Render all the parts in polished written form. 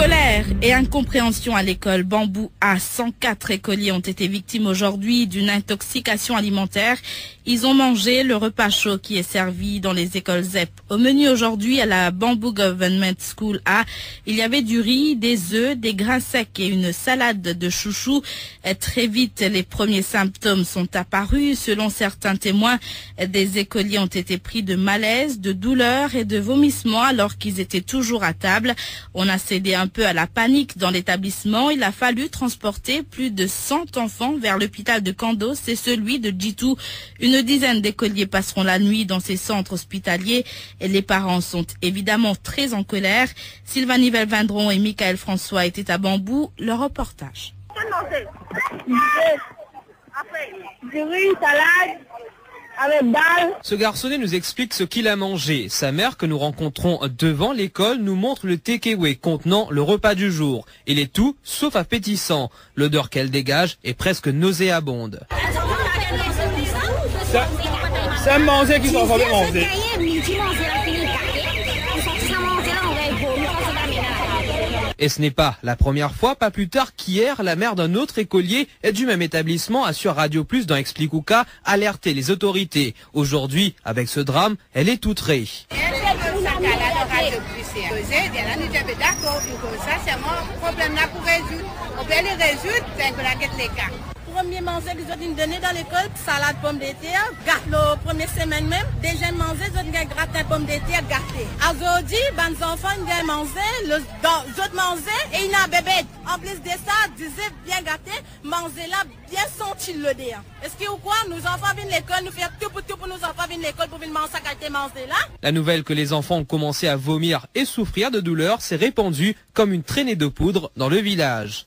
Colère et incompréhension à l'école Bambou A. 104 écoliers ont été victimes aujourd'hui d'une intoxication alimentaire. Ils ont mangé le repas chaud qui est servi dans les écoles ZEP. Au menu aujourd'hui à la Bambou Government School A, il y avait du riz, des œufs, des grains secs et une salade de chouchou. Très vite, les premiers symptômes sont apparus. Selon certains témoins, des écoliers ont été pris de malaise, de douleur et de vomissements alors qu'ils étaient toujours à table. On a cédé un peu à la panique dans l'établissement. Il a fallu transporter plus de 100 enfants vers l'hôpital de Kandos et celui de Djitou. Une dizaine d'écoliers passeront la nuit dans ces centres hospitaliers et les parents sont évidemment très en colère. Sylvanie Velvindron et Michael François étaient à Bambou. Leur reportage. Ce garçonnet nous explique ce qu'il a mangé. Sa mère, que nous rencontrons devant l'école, nous montre le takeaway contenant le repas du jour. Il est tout sauf appétissant. L'odeur qu'elle dégage est presque nauséabonde. Ça manger qu'ils sont en train de manger. Et ce n'est pas la première fois, pas plus tard qu'hier, la mère d'un autre écolier du même établissement a sur Radio Plus dans Explicouka alerté les autorités. Aujourd'hui, avec ce drame, elle est outrée. Premier manger qu'ils ont donné dans l'école, salade pomme de terre, gâteau, première semaine même. Deuxième manger, ils ont gratin pomme de terre, gâté. Aujourd'hui, les enfants ils ont mangé, les autres mangé et il y a un bébé. En plus de ça, disait bien gâté, manger là, bien senti le délire. Est-ce que ou quoi, nos enfants viennent à l'école, nous faisons tout pour nos enfants viennent à l'école pour venir manger ça gâté manger là. La nouvelle que les enfants ont commencé à vomir et souffrir de douleur s'est répandue comme une traînée de poudre dans le village.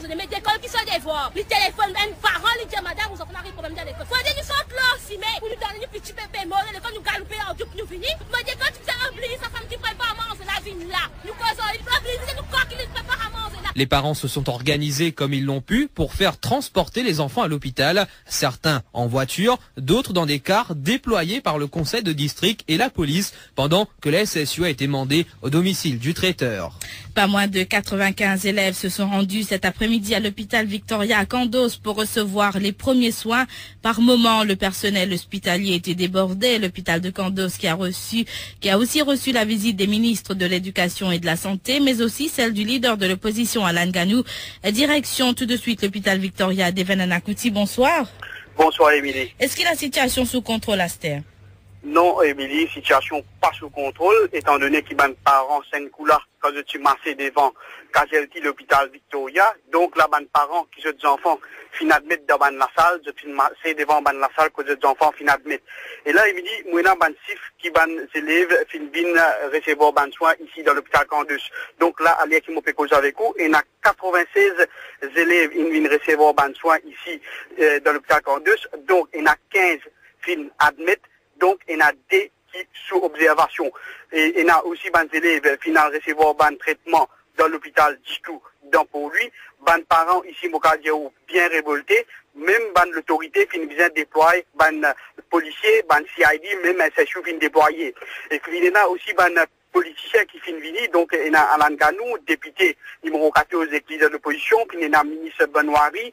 Mais des écoles qui sont des voix, les téléphones, même parents, les disent madame, vous avez un problème dans l'école. Faut dire qu'ils sont là aussi, mais pour nous donner un petit bébé mort, l'école nous galoper en tout pour nous finir. Mais des écoles qui sont oubliées, sa femme qui prépare à manger la vie là. Nous causons, il faut oublier, nous quoi qui prépare à manger là. Les parents se sont organisés comme ils l'ont pu pour faire transporter les enfants à l'hôpital. Certains en voiture, d'autres dans des cars déployés par le conseil de district et la police pendant que la SSU a été mandée au domicile du traiteur. Pas moins de 95 élèves se sont rendus cet après-midi à l'hôpital Victoria à Kandos pour recevoir les premiers soins. Par moment, le personnel hospitalier était débordé. L'hôpital de Kandos qui a aussi reçu la visite des ministres de l'Éducation et de la Santé, mais aussi celle du leader de l'opposition, Alan Ganou. Direction tout de suite l'hôpital Victoria d'Evenana Kouti. Bonsoir. Bonsoir, Émilie. Est-ce qu'il y a la situation sous contrôle, Aster? Non, Émilie, situation pas sous contrôle, étant donné qu'il y a des parents 5 coups là, quand je suis massé devant casualty l'hôpital Victoria, donc là, des parents qui sont des enfants, fin admettent dans la salle, je suis massé devant la salle, que des enfants fin admettent. Et là, Émilie, moi, j'ai des chiffres qui des élèves, fin bien recevoir des soins ici dans l'hôpital Candos. Donc là, allez, qui m'ont fait cause avec vous, et il y a 96 élèves qui viennent recevoir des soins ici, dans l'hôpital Candos. Donc, il y a 15 fin admettent. Donc, il y a des qui sous observation. Et il y a aussi des élèves qui viennent recevoir un traitement dans l'hôpital Djitou, dans pour lui. Des parents ici, bien révoltés, même l'autorité qui vient déployer, des policiers, des CID, même SSU qui viennent déployer. Et puis il y a aussi des politiciens qui viennent venir, donc il y a Alan Ganou, député numéro 14 de l'église de l'opposition, puis il y a le ministre Benoît-Ri,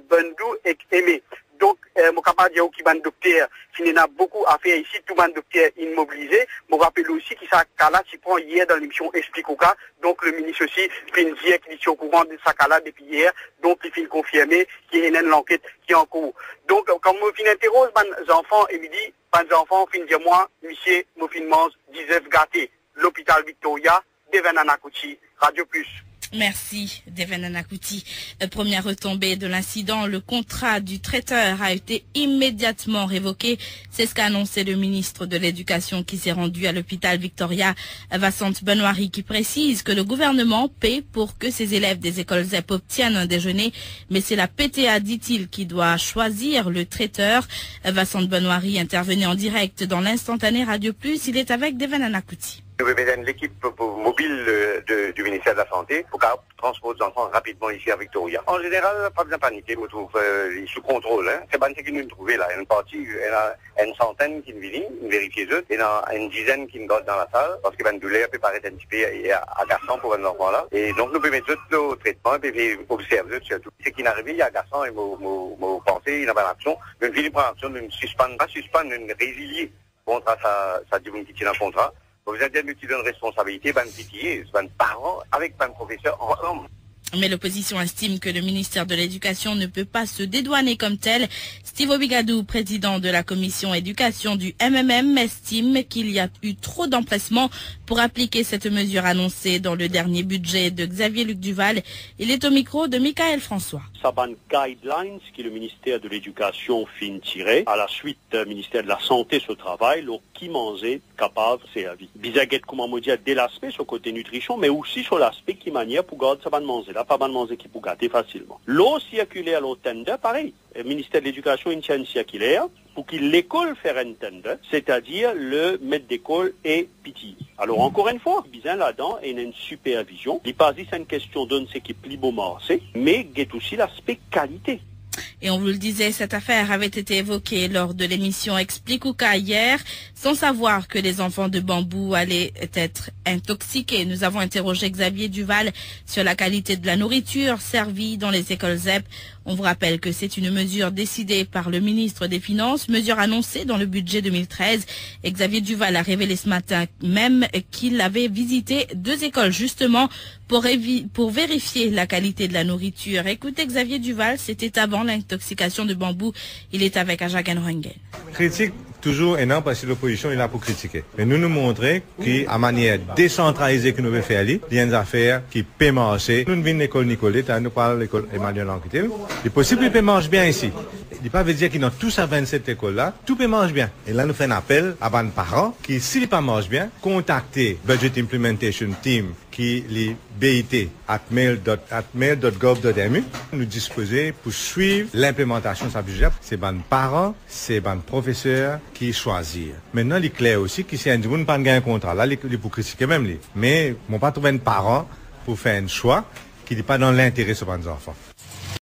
Bendou et Aimé. Donc, mon capable de dire qu'il y a un docteur qui n'a beaucoup à faire ici, tout le monde docteur immobilisé. Je rappelle aussi qu'il s'est là, qui prend hier dans l'émission Explicouka. Donc, le ministre aussi, il dit qu'il est au courant de sa là depuis hier. Donc, il finit confirmer qu'il y a une enquête qui est en cours. Donc, quand je interroge les enfants, il me dit, les enfants, fin dire moi, monsieur, je fin mange 19 gâtés. L'hôpital Victoria, Devenana Kouti, Radio Plus. Merci, Devenana Kouti. Première retombée de l'incident, le contrat du traiteur a été immédiatement révoqué. C'est ce qu'a annoncé le ministre de l'Éducation qui s'est rendu à l'hôpital Victoria, Vincent Benoît-Ri, qui précise que le gouvernement paie pour que ses élèves des écoles ZEP obtiennent un déjeuner. Mais c'est la PTA, dit-il, qui doit choisir le traiteur. Vincent Benoît-Ri intervenait en direct dans l'instantané Radio Plus. Il est avec Devenana Kouti. L'équipe mobile du ministère ministère de la Santé pour transporter les enfants rapidement ici à Victoria. En général, pas besoin de paniquer, on trouve sous contrôle. Hein. C'est pas ce qu'ils nous trouvent là. Il y a une partie, il y a une centaine qui viennent, une vérifieuse, et il y a une dizaine qui gardent dans la salle, parce que le douleur peut paraître un petit peu à garçon pour un enfant là. Et donc nous pouvons mettre tout au traitement, et puis observer surtout. Ce qui est arrivé, il y a un garçon, et mon pensée, il n'a pas d'action. Une ville prend l'action d'une suspendre, une résilier contre sa divinité dans le contrat. Vous avez bien une responsabilité, ben pitié, ben parents, avec ben professeurs ensemble. Mais l'opposition estime que le ministère de l'Éducation ne peut pas se dédouaner comme tel. Steve Obigadou, président de la commission éducation du MMM, estime qu'il y a eu trop d'empressement pour appliquer cette mesure annoncée dans le dernier budget de Xavier Luc Duval. Il est au micro de Michael François. Ça ban guidelines qui le ministère de l'Éducation fin tirer. À la suite, le ministère de la Santé se travaille, le qui manger capable, c'est la vie. Bisaguette, comment me dire, dès l'aspect sur le côté nutrition, mais aussi sur l'aspect qui manière pour garder ça ban manger. Là, pas ban manger qui pour gâter facilement. L'eau circulaire, l'eau tender, pareil. Le ministère de l'Éducation, il tient une circulaire pour que l'école fasse un tender, c'est-à-dire le maître d'école et pitié. Alors, encore une fois, bien là-dedans, il y a une supervision. Il pas dit c'est une question d'un ce qui est plus beau marché, mais il y a aussi l'aspect qualité. Et on vous le disait, cette affaire avait été évoquée lors de l'émission Explique Ouka hier, sans savoir que les enfants de Bambou allaient être intoxiqués. Nous avons interrogé Xavier Duval sur la qualité de la nourriture servie dans les écoles ZEP. On vous rappelle que c'est une mesure décidée par le ministre des Finances, mesure annoncée dans le budget 2013. Et Xavier Duval a révélé ce matin même qu'il avait visité 2 écoles justement pour vérifier la qualité de la nourriture. Écoutez Xavier Duval, c'était avant l'intoxication de Bambou. Il est avec Ajagan Rangel. Critique toujours énorme parce que l'opposition est là pour critiquer. Mais nous montrer qu'à manière décentralisée que nous voulons faire, il y a une affaire qui peut marcher. Nous venons de l'école Nicolette, nous parlons de l'école Emmanuel Anquetil. Il est possible qu'il peut marcher bien ici. Il ne peut pas dire qu'ils ont tous à 27 écoles-là, tout peut marcher bien. Et là, nous faisons un appel à nos parents qui, s'il ne pas marche bien, contacter Budget Implementation Team qui est BIT @mail.gov.mu. Nous disposer pour suivre l'implémentation de sa budget. C'est nos parents, c'est nos professeurs qui choisissent. Maintenant, il est clair aussi que si un jour ne pas un contrat, là, il pour critiquer même. Mais on ne peut pas trouver un parent pour faire un choix qui n'est pas dans l'intérêt de nos enfants.